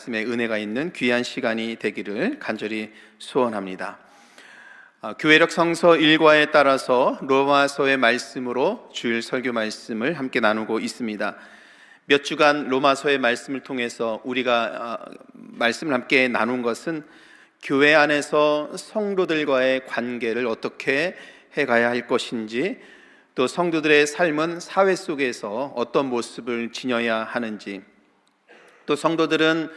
말씀의 은혜가 있는 귀한 시간이 되기를 간절히 소원합니다. 교회력 성서 1과에 따라서 로마서의 말씀으로 주일 설교 말씀을 함께 나누고 있습니다. 몇 주간 로마서의 말씀을 통해서 우리가 말씀을 함께 나눈 것은 교회 안에서 성도들과의 관계를 어떻게 해가야 할 것인지, 또 성도들의 삶은 사회 속에서 어떤 모습을 지녀야 하는지, 또 성도들은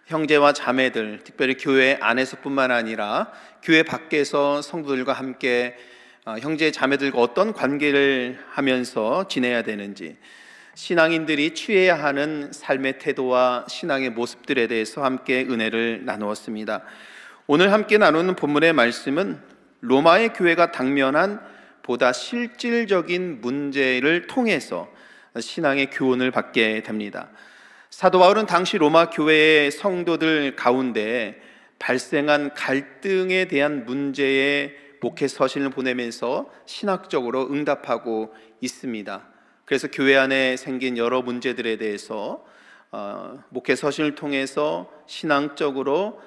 형제와 자매들, 특별히 교회 안에서뿐만 아니라 교회 밖에서 성도들과 함께 형제 자매들과 어떤 관계를 하면서 지내야 되는지, 신앙인들이 취해야 하는 삶의 태도와 신앙의 모습들에 대해서 함께 은혜를 나누었습니다. 오늘 함께 나누는 본문의 말씀은 로마의 교회가 당면한 보다 실질적인 문제를 통해서 신앙의 교훈을 받게 됩니다. 사도 바울은 당시 로마 교회의 성도들 가운데 발생한 갈등에 대한 문제에 목회 서신을 보내면서 신학적으로 응답하고 있습니다. 그래서 교회 안에 생긴 여러 문제들에 대해서 목회 서신을 통해서 신학적으로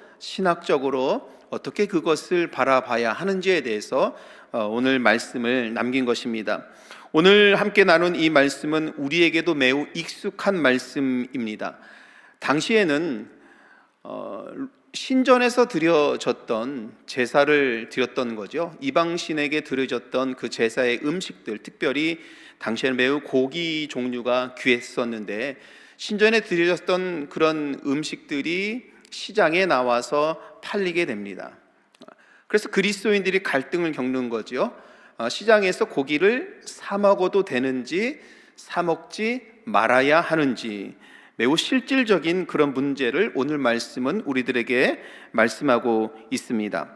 어떻게 그것을 바라봐야 하는지에 대해서 오늘 말씀을 남긴 것입니다. 오늘 함께 나눈 이 말씀은 우리에게도 매우 익숙한 말씀입니다. 당시에는 신전에서 드려졌던 제사를 드렸던 거죠. 이방신에게 드려졌던 그 제사의 음식들, 특별히 당시에는 매우 고기 종류가 귀했었는데, 신전에 드려졌던 그런 음식들이 시장에 나와서 팔리게 됩니다. 그래서 그리스도인들이 갈등을 겪는 거죠. 시장에서 고기를 사 먹어도 되는지, 사 먹지 말아야 하는지, 매우 실질적인 그런 문제를 오늘 말씀은 우리들에게 말씀하고 있습니다.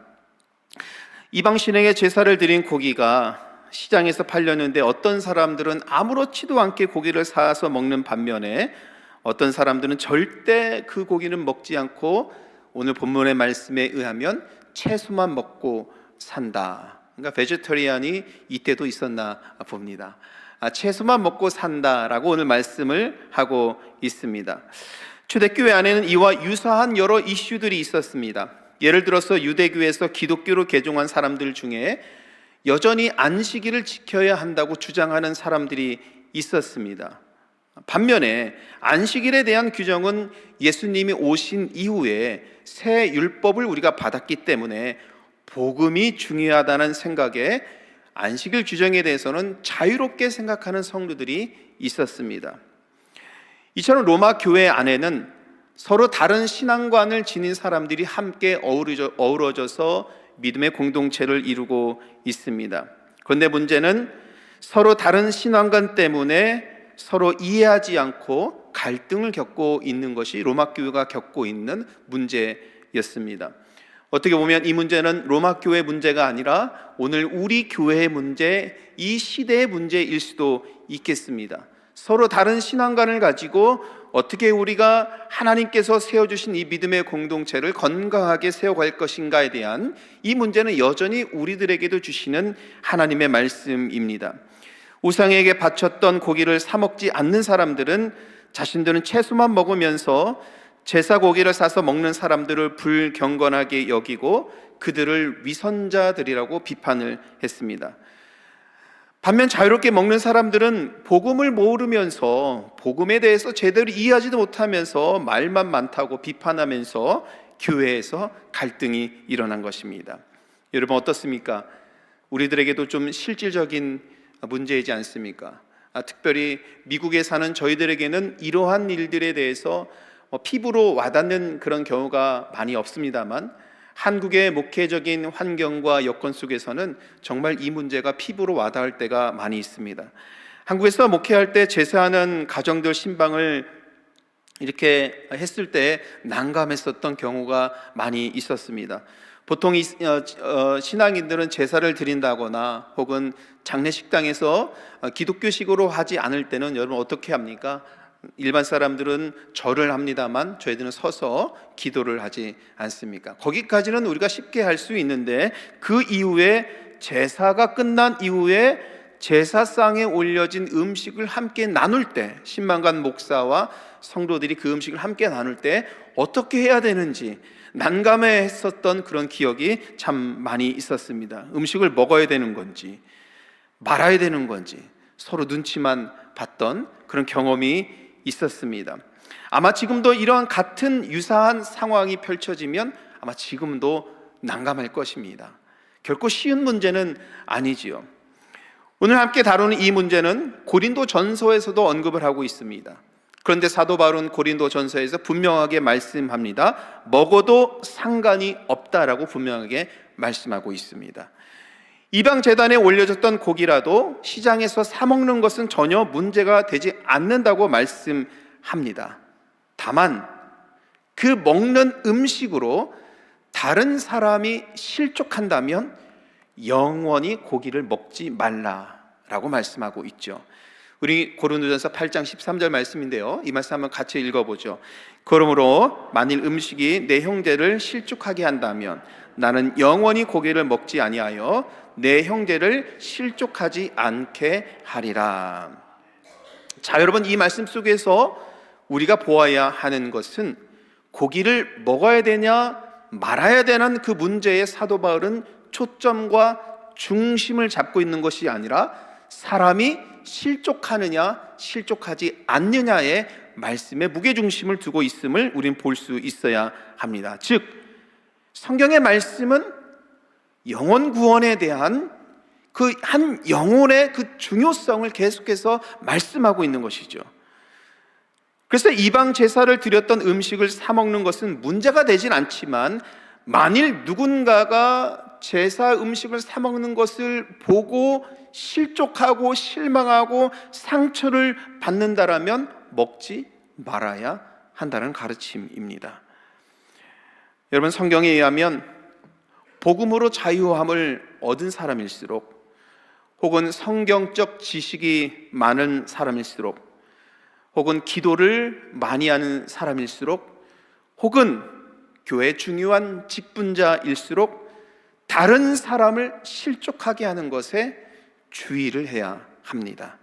이방신에게 제사를 드린 고기가 시장에서 팔렸는데, 어떤 사람들은 아무렇지도 않게 고기를 사서 먹는 반면에 어떤 사람들은 절대 그 고기는 먹지 않고 오늘 본문의 말씀에 의하면 채소만 먹고 산다. 그러니까 베지터리안이 이때도 있었나 봅니다. 채소만 먹고 산다라고 오늘 말씀을 하고 있습니다. 초대교회 안에는 이와 유사한 여러 이슈들이 있었습니다. 예를 들어서 유대교에서 기독교로 개종한 사람들 중에 여전히 안식일을 지켜야 한다고 주장하는 사람들이 있었습니다. 반면에 안식일에 대한 규정은 예수님이 오신 이후에 새 율법을 우리가 받았기 때문에 복음이 중요하다는 생각에 안식일 규정에 대해서는 자유롭게 생각하는 성도들이 있었습니다. 이처럼 로마 교회 안에는 서로 다른 신앙관을 지닌 사람들이 함께 어우러져서 믿음의 공동체를 이루고 있습니다. 그런데 문제는 서로 다른 신앙관 때문에 서로 이해하지 않고 갈등을 겪고 있는 것이 로마 교회가 겪고 있는 문제였습니다. 어떻게 보면 이 문제는 로마 교회의 문제가 아니라 오늘 우리 교회의 문제, 이 시대의 문제일 수도 있겠습니다. 서로 다른 신앙관을 가지고 어떻게 우리가 하나님께서 세워주신 이 믿음의 공동체를 건강하게 세워갈 것인가에 대한 이 문제는 여전히 우리들에게도 주시는 하나님의 말씀입니다. 우상에게 바쳤던 고기를 사 먹지 않는 사람들은 자신들은 채소만 먹으면서 제사 고기를 사서 먹는 사람들을 불경건하게 여기고 그들을 위선자들이라고 비판을 했습니다. 반면 자유롭게 먹는 사람들은 복음을 모르면서 복음에 대해서 제대로 이해하지도 못하면서 말만 많다고 비판하면서 교회에서 갈등이 일어난 것입니다. 여러분 어떻습니까? 우리들에게도 좀 실질적인 문제이지 않습니까? 특별히 미국에 사는 저희들에게는 이러한 일들에 대해서 피부로 와닿는 그런 경우가 많이 없습니다만, 한국의 목회적인 환경과 여건 속에서는 정말 이 문제가 피부로 와닿을 때가 많이 있습니다. 한국에서 목회할 때 제사하는 가정들 신방을 이렇게 했을 때 난감했었던 경우가 많이 있었습니다. 보통 신앙인들은 제사를 드린다거나 혹은 장례식당에서 기독교식으로 하지 않을 때는 여러분 어떻게 합니까? 일반 사람들은 절을 합니다만 저희들은 서서 기도를 하지 않습니까? 거기까지는 우리가 쉽게 할 수 있는데, 그 이후에 제사가 끝난 이후에 제사상에 올려진 음식을 함께 나눌 때, 신방관 목사와 성도들이 그 음식을 함께 나눌 때 어떻게 해야 되는지 난감해했었던 그런 기억이 참 많이 있었습니다. 음식을 먹어야 되는 건지 말아야 되는 건지 서로 눈치만 봤던 그런 경험이 있었습니다. 아마 지금도 이러한 같은 유사한 상황이 펼쳐지면 아마 지금도 난감할 것입니다. 결코 쉬운 문제는 아니지요. 오늘 함께 다루는 이 문제는 고린도전서에서도 언급을 하고 있습니다. 그런데 사도 바울은 고린도전서에서 분명하게 말씀합니다. 먹어도 상관이 없다라고 분명하게 말씀하고 있습니다. 이방 제단에 올려졌던 고기라도 시장에서 사 먹는 것은 전혀 문제가 되지 않는다고 말씀합니다. 다만 그 먹는 음식으로 다른 사람이 실족한다면 영원히 고기를 먹지 말라라고 말씀하고 있죠. 우리 고린도전서 8장 13절 말씀인데요, 이 말씀 한번 같이 읽어보죠. 그러므로 만일 음식이 내 형제를 실족하게 한다면 나는 영원히 고기를 먹지 아니하여 내 형제를 실족하지 않게 하리라. 자, 여러분, 이 말씀 속에서 우리가 보아야 하는 것은 고기를 먹어야 되냐 말아야 되는 그 문제에 사도 바울은 초점과 중심을 잡고 있는 것이 아니라 사람이 실족하느냐 실족하지 않느냐의 말씀에 무게중심을 두고 있음을 우린 볼 수 있어야 합니다. 즉 성경의 말씀은 영혼 구원에 대한 그 한 영혼의 그 중요성을 계속해서 말씀하고 있는 것이죠. 그래서 이방 제사를 드렸던 음식을 사 먹는 것은 문제가 되진 않지만 만일 누군가가 제사 음식을 사 먹는 것을 보고 실족하고 실망하고 상처를 받는다라면 먹지 말아야 한다는 가르침입니다. 여러분, 성경에 의하면 복음으로 자유함을 얻은 사람일수록 혹은 성경적 지식이 많은 사람일수록 혹은 기도를 많이 하는 사람일수록 혹은 교회 중요한 직분자일수록 다른 사람을 실족하게 하는 것에 주의를 해야 합니다.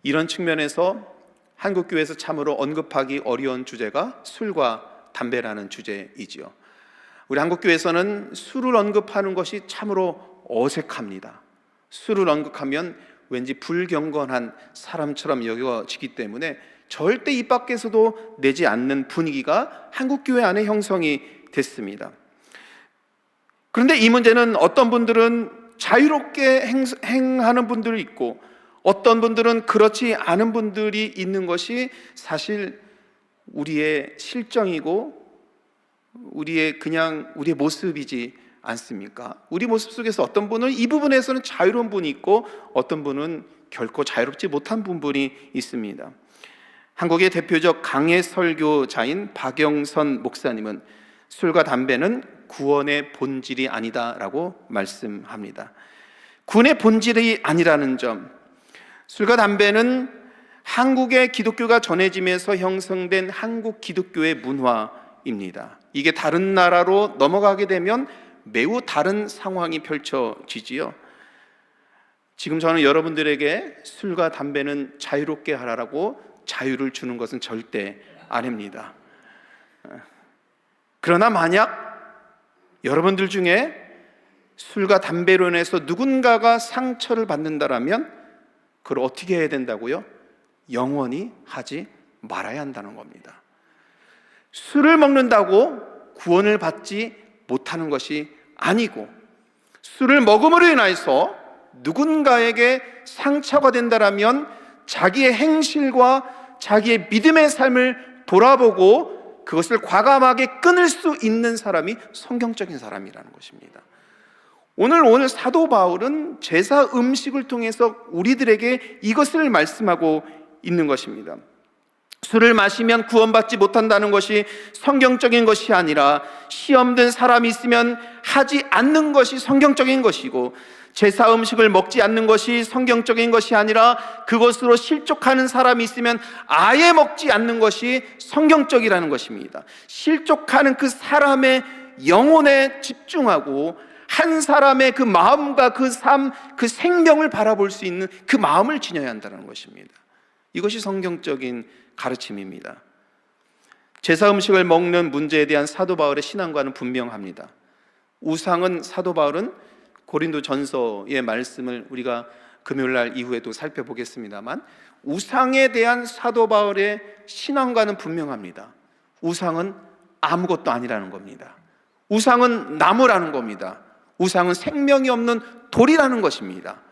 이런 측면에서 한국교회에서 참으로 언급하기 어려운 주제가 술과 담배라는 주제이지요. 우리 한국교회에서는 술을 언급하는 것이 참으로 어색합니다. 술을 언급하면 왠지 불경건한 사람처럼 여겨지기 때문에 절대 입 밖에서도 내지 않는 분위기가 한국교회 안에 형성이 됐습니다. 그런데 이 문제는 어떤 분들은 자유롭게 행하는 분들이 있고 어떤 분들은 그렇지 않은 분들이 있는 것이 사실 우리의 실정이고 우리의 모습이지 않습니까? 우리 모습 속에서 어떤 분은 이 부분에서는 자유로운 분이 있고 어떤 분은 결코 자유롭지 못한 부분이 있습니다. 한국의 대표적 강해 설교자인 박영선 목사님은 술과 담배는 구원의 본질이 아니다라고 말씀합니다. 구원의 본질이 아니라는 점, 술과 담배는 한국의 기독교가 전해지면서 형성된 한국 기독교의 문화입니다. 이게 다른 나라로 넘어가게 되면 매우 다른 상황이 펼쳐지지요. 지금 저는 여러분들에게 술과 담배는 자유롭게 하라고 자유를 주는 것은 절대 아닙니다. 그러나 만약 여러분들 중에 술과 담배로 인해서 누군가가 상처를 받는다라면 그걸 어떻게 해야 된다고요? 영원히 하지 말아야 한다는 겁니다. 술을 먹는다고 구원을 받지 못하는 것이 아니고 술을 먹음으로 인해서 누군가에게 상처가 된다라면 자기의 행실과 자기의 믿음의 삶을 돌아보고 그것을 과감하게 끊을 수 있는 사람이 성경적인 사람이라는 것입니다. 오늘 사도 바울은 제사 음식을 통해서 우리들에게 이것을 말씀하고 있는 것입니다. 술을 마시면 구원받지 못한다는 것이 성경적인 것이 아니라 시험 든 사람이 있으면 하지 않는 것이 성경적인 것이고 제사 음식을 먹지 않는 것이 성경적인 것이 아니라 그것으로 실족하는 사람이 있으면 아예 먹지 않는 것이 성경적이라는 것입니다. 실족하는 그 사람의 영혼에 집중하고 한 사람의 그 마음과 그 삶, 그 생명을 바라볼 수 있는 그 마음을 지녀야 한다는 것입니다. 이것이 성경적인 가르침입니다. 제사 음식을 먹는 문제에 대한 사도 바울의 신앙과는 분명합니다. 우상은, 사도 바울은 고린도 전서의 말씀을 우리가 금요일날 이후에도 살펴보겠습니다만, 우상에 대한 사도 바울의 신앙과는 분명합니다. 우상은 아무것도 아니라는 겁니다. 우상은 나무라는 겁니다. 우상은 생명이 없는 돌이라는 것입니다.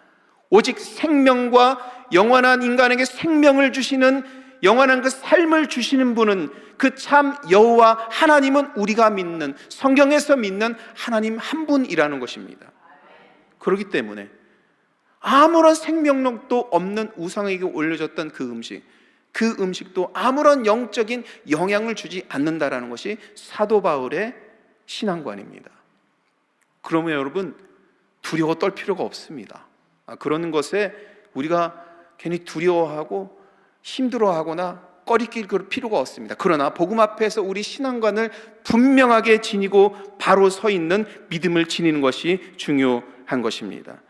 오직 생명과 영원한 인간에게 생명을 주시는, 영원한 그 삶을 주시는 분은, 그 참 여호와 하나님은 우리가 믿는, 성경에서 믿는 하나님 한 분이라는 것입니다. 그렇기 때문에 아무런 생명력도 없는 우상에게 올려졌던 그 음식도 아무런 영적인 영향을 주지 않는다라는 것이 사도 바울의 신앙관입니다. 그러면 여러분, 두려워 떨 필요가 없습니다. 그러는 것에 우리가 괜히 두려워하고 힘들어하거나 꺼리낄 필요가 없습니다. 그러나 복음 앞에서 우리 신앙관을 분명하게 지니고 바로 서 있는 믿음을 지니는 것이 중요한 것입니다.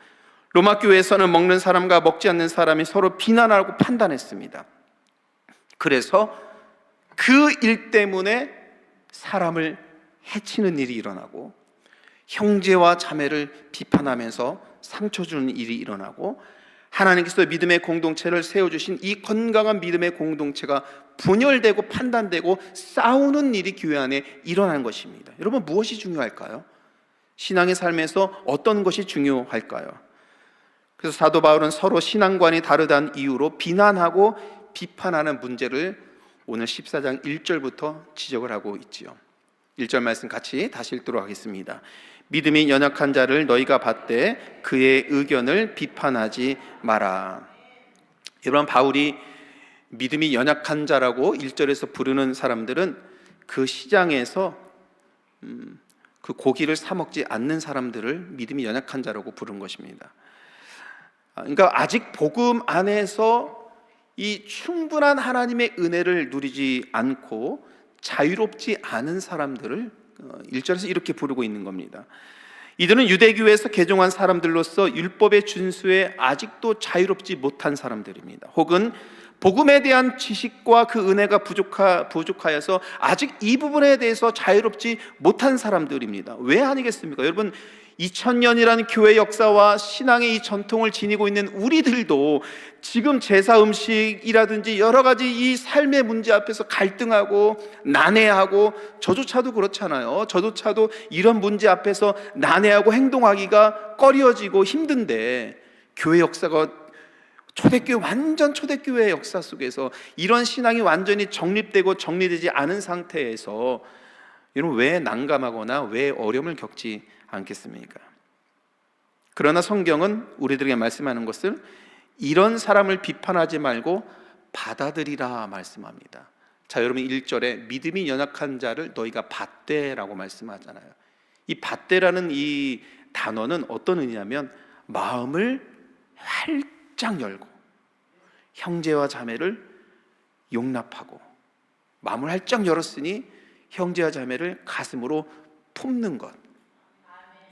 로마 교회에서는 먹는 사람과 먹지 않는 사람이 서로 비난하고 판단했습니다. 그래서 그 일 때문에 사람을 해치는 일이 일어나고, 형제와 자매를 비판하면서 상처 주는 일이 일어나고, 하나님께서 믿음의 공동체를 세워주신 이 건강한 믿음의 공동체가 분열되고 판단되고 싸우는 일이 교회 안에 일어나는 것입니다. 여러분, 무엇이 중요할까요? 신앙의 삶에서 어떤 것이 중요할까요? 그래서 사도 바울은 서로 신앙관이 다르다는 이유로 비난하고 비판하는 문제를 오늘 14장 1절부터 지적을 하고 있지요. 1절 말씀 같이 다시 읽도록 하겠습니다. 믿음이 연약한 자를 너희가 받되 그의 의견을 비판하지 마라. 여러분, 바울이 믿음이 연약한 자라고 1절에서 부르는 사람들은 그 시장에서 그 고기를 사 먹지 않는 사람들을 믿음이 연약한 자라고 부른 것입니다. 그러니까 아직 복음 안에서 이 충분한 하나님의 은혜를 누리지 않고 자유롭지 않은 사람들을 1절에서 이렇게 부르고 있는 겁니다. 이들은 유대교회에서 개종한 사람들로서 율법의 준수에 아직도 자유롭지 못한 사람들입니다. 혹은 복음에 대한 지식과 그 은혜가 부족하여서 아직 이 부분에 대해서 자유롭지 못한 사람들입니다. 왜 아니겠습니까? 여러분, 2000년이라는 교회 역사와 신앙의 이 전통을 지니고 있는 우리들도 지금 제사 음식이라든지 여러 가지 이 삶의 문제 앞에서 갈등하고 난해하고, 저조차도 그렇잖아요. 저조차도 이런 문제 앞에서 난해하고 행동하기가 꺼려지고 힘든데, 교회 역사가 완전 초대교회의 역사 속에서 이런 신앙이 완전히 정립되고 정리되지 않은 상태에서 여러분, 왜 난감하거나 왜 어려움을 겪지 않겠습니까? 그러나 성경은 우리들에게 말씀하는 것을 이런 사람을 비판하지 말고 받아들이라 말씀합니다. 자, 여러분, 1절에 믿음이 연약한 자를 너희가 받되라고 말씀하잖아요. 이 받되라는 이 단어는 어떤 의미냐면, 마음을 활짝 열고 형제와 자매를 용납하고, 마음을 활짝 열었으니 형제와 자매를 가슴으로 품는 것.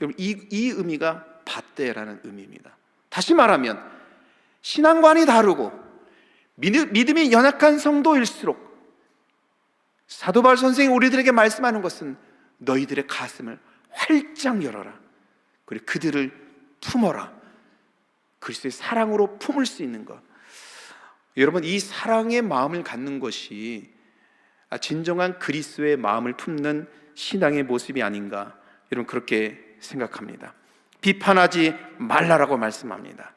여러분, 이 의미가 받되라는 의미입니다. 다시 말하면 신앙관이 다르고 믿음이 연약한 성도일수록 사도 바울 선생이 우리들에게 말씀하는 것은 너희들의 가슴을 활짝 열어라. 그리고 그들을 품어라. 그리스도의 사랑으로 품을 수 있는 것. 여러분, 이 사랑의 마음을 갖는 것이 진정한 그리스도의 마음을 품는 신앙의 모습이 아닌가, 여러분, 그렇게 생각합니다. 비판하지 말라라고 말씀합니다.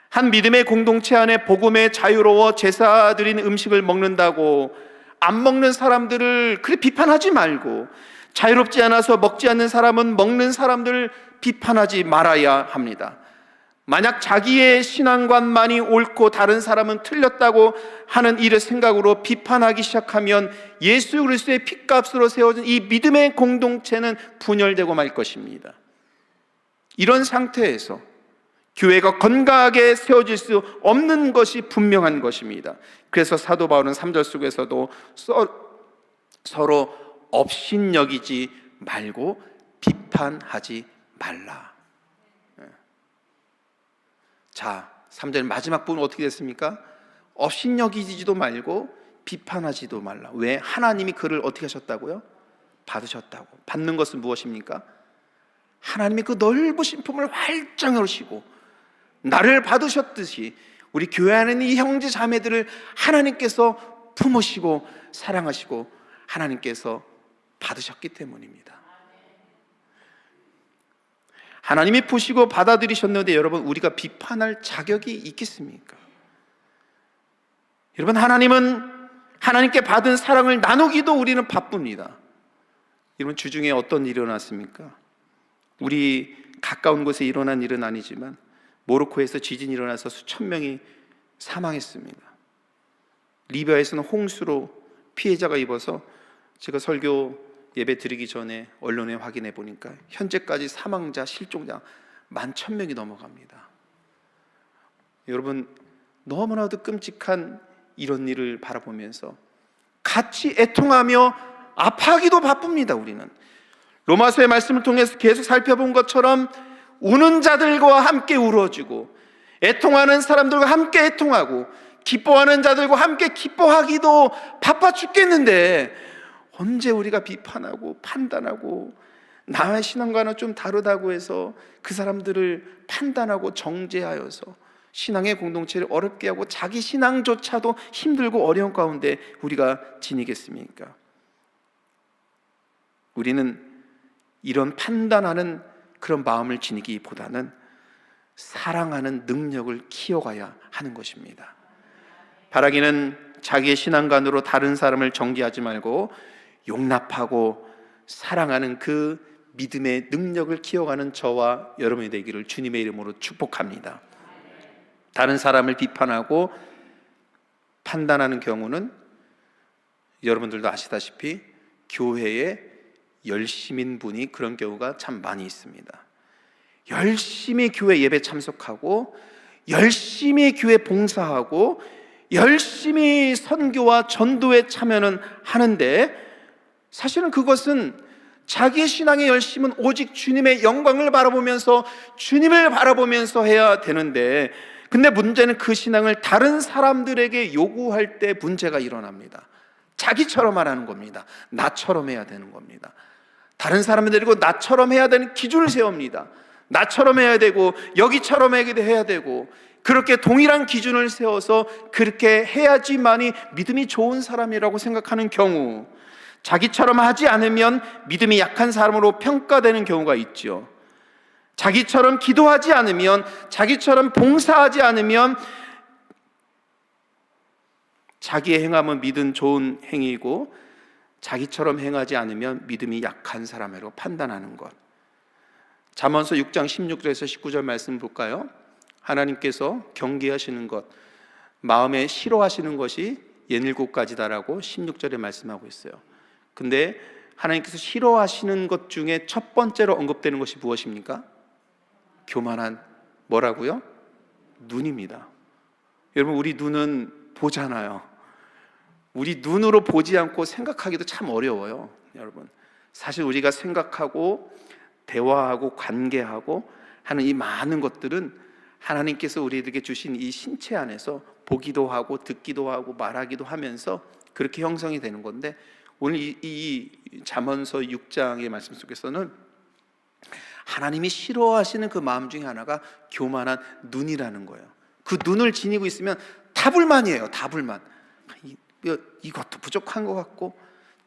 한 믿음의 공동체 안에 복음에 자유로워 제사 드린 음식을 먹는다고 안 먹는 사람들을 그래 비판하지 말고, 자유롭지 않아서 먹지 않는 사람은 먹는 사람들을 비판하지 말아야 합니다. 만약 자기의 신앙관만이 옳고 다른 사람은 틀렸다고 하는 일을 생각으로 비판하기 시작하면 예수 그리스도의 핏값으로 세워진 이 믿음의 공동체는 분열되고 말 것입니다. 이런 상태에서 교회가 건강하게 세워질 수 없는 것이 분명한 것입니다. 그래서 사도 바울은 3절 속에서도 서로 업신여기지 말고 비판하지 말라. 자, 3절 마지막 부분 어떻게 됐습니까? 업신여기지도 말고 비판하지도 말라. 왜? 하나님이 그를 어떻게 하셨다고요? 받으셨다고. 받는 것은 무엇입니까? 하나님이 그 넓으신 품을 활짝 열으시고 나를 받으셨듯이 우리 교회 안에 있는 이 형제 자매들을 하나님께서 품으시고 사랑하시고 하나님께서 받으셨기 때문입니다. 하나님이 보시고 받아들이셨는데 여러분, 우리가 비판할 자격이 있겠습니까? 여러분, 하나님은 하나님께 받은 사랑을 나누기도 우리는 바쁩니다. 여러분, 주중에 어떤 일이 일어났습니까? 우리 가까운 곳에 일어난 일은 아니지만 모로코에서 지진이 일어나서 수천 명이 사망했습니다. 리비아에서는 홍수로 피해자가 입어서 제가 설교 예배 드리기 전에 언론에 확인해 보니까 현재까지 사망자, 실종자 11,000명이 넘어갑니다. 여러분, 너무나도 끔찍한 이런 일을 바라보면서 같이 애통하며 아파하기도 바쁩니다. 우리는 로마서의 말씀을 통해서 계속 살펴본 것처럼 우는 자들과 함께 울어주고 애통하는 사람들과 함께 애통하고 기뻐하는 자들과 함께 기뻐하기도 바빠 죽겠는데 언제 우리가 비판하고 판단하고 나의 신앙과는 좀 다르다고 해서 그 사람들을 판단하고 정죄하여서 신앙의 공동체를 어렵게 하고 자기 신앙조차도 힘들고 어려운 가운데 우리가 지니겠습니까? 우리는 이런 판단하는 그런 마음을 지니기보다는 사랑하는 능력을 키워가야 하는 것입니다. 바라기는 자기의 신앙관으로 다른 사람을 정죄하지 말고 용납하고 사랑하는 그 믿음의 능력을 키워가는 저와 여러분이 되기를 주님의 이름으로 축복합니다. 다른 사람을 비판하고 판단하는 경우는 여러분들도 아시다시피 교회에 열심인 분이 그런 경우가 참 많이 있습니다. 열심히 교회 예배 참석하고 열심히 교회 봉사하고 열심히 선교와 전도에 참여는 하는데 사실은 그것은 자기의 신앙의 열심은 오직 주님의 영광을 바라보면서 주님을 바라보면서 해야 되는데, 근데 문제는 그 신앙을 다른 사람들에게 요구할 때 문제가 일어납니다. 자기처럼 하라는 겁니다. 나처럼 해야 되는 겁니다. 다른 사람을 데리고 나처럼 해야 되는 기준을 세웁니다. 나처럼 해야 되고 여기처럼 해야 되고 그렇게 동일한 기준을 세워서 그렇게 해야지만이 믿음이 좋은 사람이라고 생각하는 경우, 자기처럼 하지 않으면 믿음이 약한 사람으로 평가되는 경우가 있죠. 자기처럼 기도하지 않으면, 자기처럼 봉사하지 않으면 자기의 행함은 믿음 좋은 행위이고 자기처럼 행하지 않으면 믿음이 약한 사람으로 판단하는 것. 잠언서 6장 16절에서 19절 말씀 볼까요? 하나님께서 경계하시는 것, 마음에 싫어하시는 것이 67가지다라고 16절에 말씀하고 있어요. 근데 하나님께서 싫어하시는 것 중에 첫 번째로 언급되는 것이 무엇입니까? 교만한, 뭐라고요? 눈입니다. 여러분, 우리 눈은 보잖아요. 우리 눈으로 보지 않고 생각하기도 참 어려워요. 여러분, 사실 우리가 생각하고 대화하고 관계하고 하는 이 많은 것들은 하나님께서 우리에게 주신 이 신체 안에서 보기도 하고 듣기도 하고 말하기도 하면서 그렇게 형성이 되는 건데, 오늘 이 잠언서 6장의 말씀 속에서는 하나님이 싫어하시는 그 마음 중에 하나가 교만한 눈이라는 거예요. 그 눈을 지니고 있으면 다불만이에요. 다불만. 이것도 부족한 것 같고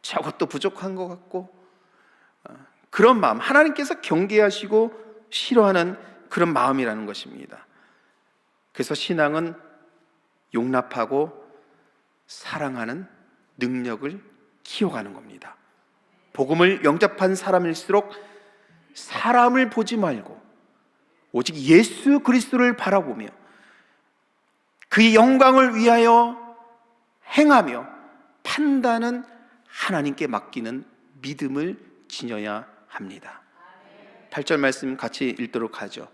저것도 부족한 것 같고, 그런 마음, 하나님께서 경계하시고 싫어하는 그런 마음이라는 것입니다. 그래서 신앙은 용납하고 사랑하는 능력을 키워가는 겁니다. 복음을 영접한 사람일수록 사람을 보지 말고 오직 예수 그리스도를 바라보며 그의 영광을 위하여 행하며 판단은 하나님께 맡기는 믿음을 지녀야 합니다. 8절 말씀 같이 읽도록 하죠.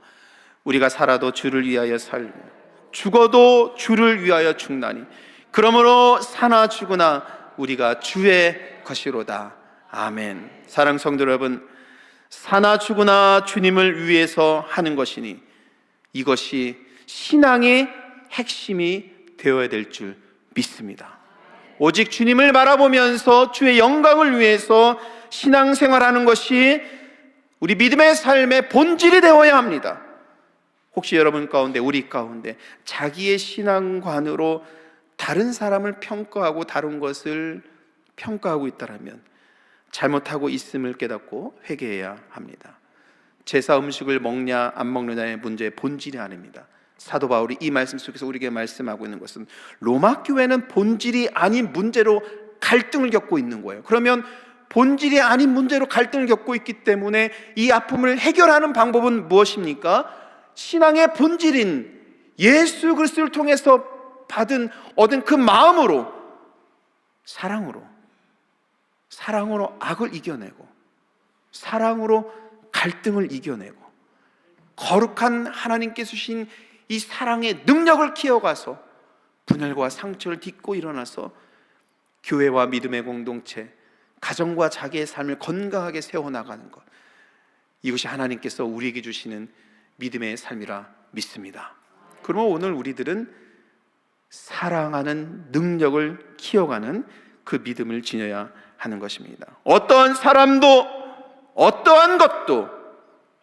우리가 살아도 주를 위하여 살고 죽어도 주를 위하여 죽나니 그러므로 사나 죽으나 우리가 주의 것이로다. 아멘. 사랑하는 성도 여러분, 사나 죽으나 주님을 위해서 하는 것이니 이것이 신앙의 핵심이 되어야 될 줄 믿습니다. 오직 주님을 바라보면서 주의 영광을 위해서 신앙생활하는 것이 우리 믿음의 삶의 본질이 되어야 합니다. 혹시 여러분 가운데, 우리 가운데 자기의 신앙관으로 다른 사람을 평가하고 다른 것을 평가하고 있다면 잘못하고 있음을 깨닫고 회개해야 합니다. 제사 음식을 먹냐 안 먹느냐의 문제의 본질이 아닙니다. 사도 바울이 이 말씀 속에서 우리에게 말씀하고 있는 것은 로마 교회는 본질이 아닌 문제로 갈등을 겪고 있는 거예요. 그러면 본질이 아닌 문제로 갈등을 겪고 있기 때문에 이 아픔을 해결하는 방법은 무엇입니까? 신앙의 본질인 예수 그리스도를 통해서 얻은 그 마음으로, 사랑으로 악을 이겨내고, 사랑으로 갈등을 이겨내고, 거룩한 하나님께서 주신 이 사랑의 능력을 키워가서 분열과 상처를 딛고 일어나서 교회와 믿음의 공동체, 가정과 자기의 삶을 건강하게 세워나가는 것, 이것이 하나님께서 우리에게 주시는 믿음의 삶이라 믿습니다. 그러면 오늘 우리들은 사랑하는 능력을 키워가는 그 믿음을 지녀야 하는 것입니다. 어떠한 사람도, 어떠한 것도,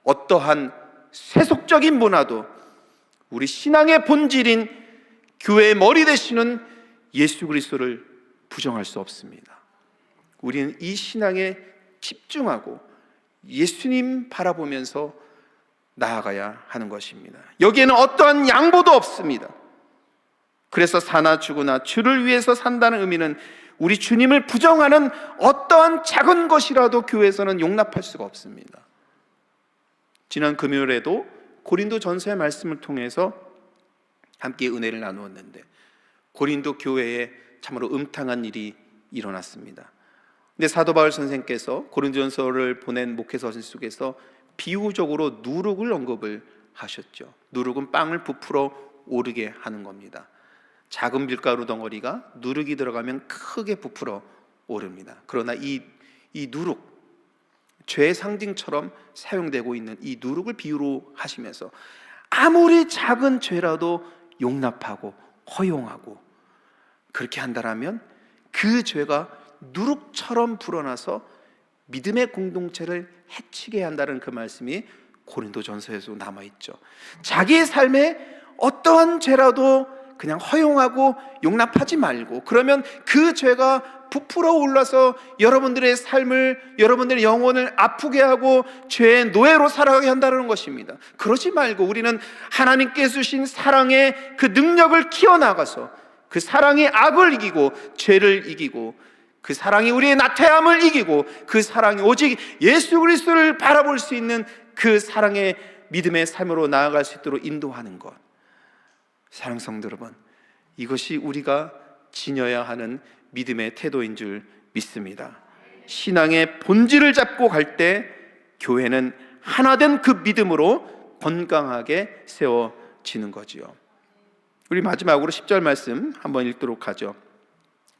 어떠한 세속적인 문화도 우리 신앙의 본질인 교회의 머리 되시는 예수 그리스도를 부정할 수 없습니다. 우리는 이 신앙에 집중하고 예수님 바라보면서 나아가야 하는 것입니다. 여기에는 어떠한 양보도 없습니다. 그래서 사나 죽으나 주를 위해서 산다는 의미는 우리 주님을 부정하는 어떠한 작은 것이라도 교회에서는 용납할 수가 없습니다. 지난 금요일에도 고린도 전서의 말씀을 통해서 함께 은혜를 나누었는데 고린도 교회에 참으로 음탕한 일이 일어났습니다. 근데 사도 바울 선생께서 고린도전서를 보낸 목회서신 속에서 비유적으로 누룩을 언급을 하셨죠. 누룩은 빵을 부풀어 오르게 하는 겁니다. 작은 밀가루 덩어리가 누룩이 들어가면 크게 부풀어 오릅니다. 그러나 이 누룩, 죄의 상징처럼 사용되고 있는 이 누룩을 비유로 하시면서 아무리 작은 죄라도 용납하고 허용하고 그렇게 한다면 그 죄가 누룩처럼 불어나서 믿음의 공동체를 해치게 한다는 그 말씀이 고린도전서에도 남아있죠. 자기의 삶에 어떠한 죄라도 그냥 허용하고 용납하지 말고, 그러면 그 죄가 부풀어 올라서 여러분들의 삶을, 여러분들의 영혼을 아프게 하고 죄의 노예로 살아가게 한다는 것입니다. 그러지 말고 우리는 하나님께서 주신 사랑의 그 능력을 키워나가서 그 사랑이 악을 이기고 죄를 이기고 그 사랑이 우리의 나태함을 이기고 그 사랑이 오직 예수 그리스도를 바라볼 수 있는 그 사랑의 믿음의 삶으로 나아갈 수 있도록 인도하는 것. 사랑하는 성도 여러분, 이것이 우리가 지녀야 하는 믿음의 태도인 줄 믿습니다. 신앙의 본질을 잡고 갈 때 교회는 하나된 그 믿음으로 건강하게 세워지는 거지요. 우리 마지막으로 10절 말씀 한번 읽도록 하죠.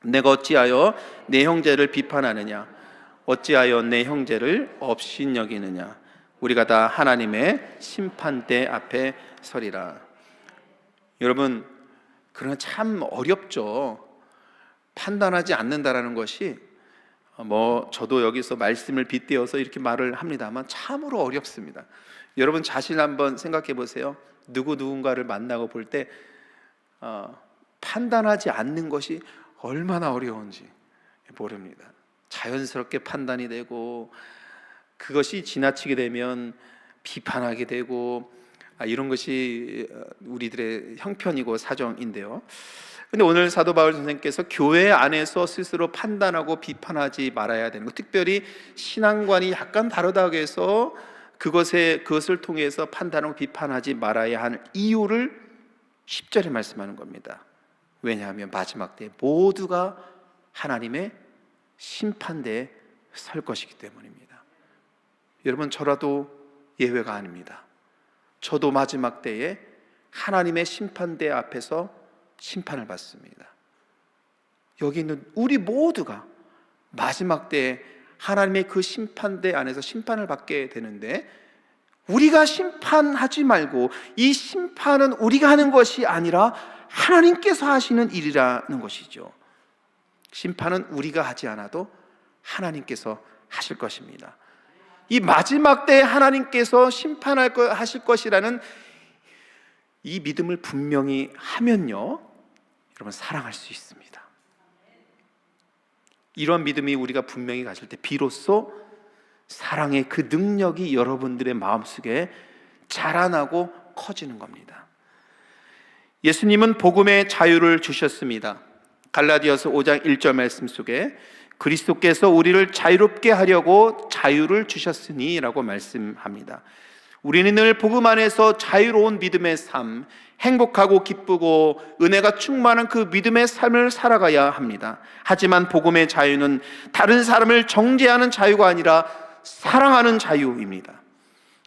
내가 어찌하여 내 형제를 비판하느냐, 어찌하여 내 형제를 업신여기느냐, 우리가 다 하나님의 심판대 앞에 서리라. 여러분, 그러나 참 어렵죠. 판단하지 않는다라는 것이 저도 여기서 말씀을 빗대어서 이렇게 말을 합니다만 참으로 어렵습니다. 여러분 자신 한번 생각해 보세요. 누군가를 만나고 볼 때 판단하지 않는 것이 얼마나 어려운지 모릅니다. 자연스럽게 판단이 되고 그것이 지나치게 되면 비판하게 되고 이런 것이 우리들의 형편이고 사정인데요. 근데 오늘 사도 바울 선생님께서 교회 안에서 스스로 판단하고 비판하지 말아야 되는 것, 특별히 신앙관이 약간 다르다고 해서 그것을 통해서 판단하고 비판하지 말아야 하는 이유를 10절에 말씀하는 겁니다. 왜냐하면 마지막 때 모두가 하나님의 심판대에 설 것이기 때문입니다. 여러분, 저라도 예외가 아닙니다. 저도 마지막 때에 하나님의 심판대 앞에서 심판을 받습니다. 여기 있는 우리 모두가 마지막 때에 하나님의 그 심판대 안에서 심판을 받게 되는데, 우리가 심판하지 말고 이 심판은 우리가 하는 것이 아니라 하나님께서 하시는 일이라는 것이죠. 심판은 우리가 하지 않아도 하나님께서 하실 것입니다. 이 마지막 때에 하나님께서 하실 것이라는 이 믿음을 분명히 하면요, 여러분, 사랑할 수 있습니다. 이런 믿음이 우리가 분명히 가질 때 비로소 사랑의 그 능력이 여러분들의 마음속에 자라나고 커지는 겁니다. 예수님은 복음의 자유를 주셨습니다. 갈라디아서 5장 1절 말씀 속에 그리스도께서 우리를 자유롭게 하려고 자유를 주셨으니 라고 말씀합니다. 우리는 늘 복음 안에서 자유로운 믿음의 삶, 행복하고 기쁘고 은혜가 충만한 그 믿음의 삶을 살아가야 합니다. 하지만 복음의 자유는 다른 사람을 정죄하는 자유가 아니라 사랑하는 자유입니다.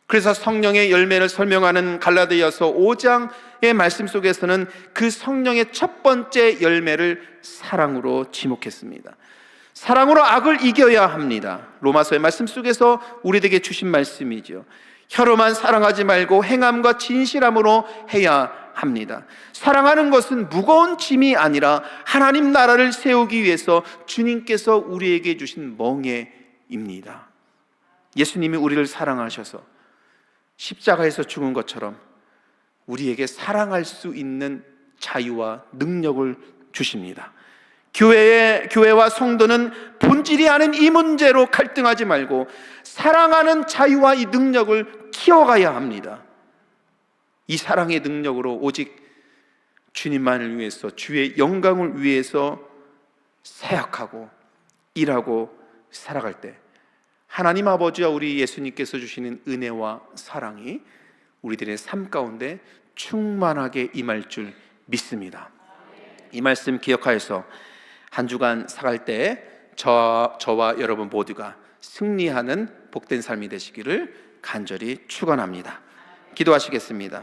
그래서 성령의 열매를 설명하는 갈라디아서 5장의 말씀 속에서는 그 성령의 첫 번째 열매를 사랑으로 지목했습니다. 사랑으로 악을 이겨야 합니다. 로마서의 말씀 속에서 우리에게 주신 말씀이죠. 혀로만 사랑하지 말고 행함과 진실함으로 해야 합니다. 사랑하는 것은 무거운 짐이 아니라 하나님 나라를 세우기 위해서 주님께서 우리에게 주신 멍에입니다. 예수님이 우리를 사랑하셔서 십자가에서 죽은 것처럼 우리에게 사랑할 수 있는 자유와 능력을 주십니다. 교회와 성도는 본질이 아닌 이 문제로 갈등하지 말고 사랑하는 자유와 이 능력을 키워가야 합니다. 이 사랑의 능력으로 오직 주님만을 위해서, 주의 영광을 위해서 사역하고 일하고 살아갈 때 하나님 아버지와 우리 예수님께서 주시는 은혜와 사랑이 우리들의 삶 가운데 충만하게 임할 줄 믿습니다. 이 말씀 기억하여서 한 주간 살아갈 때 저와 여러분 모두가 승리하는 복된 삶이 되시기를 간절히 축원합니다. 기도하시겠습니다.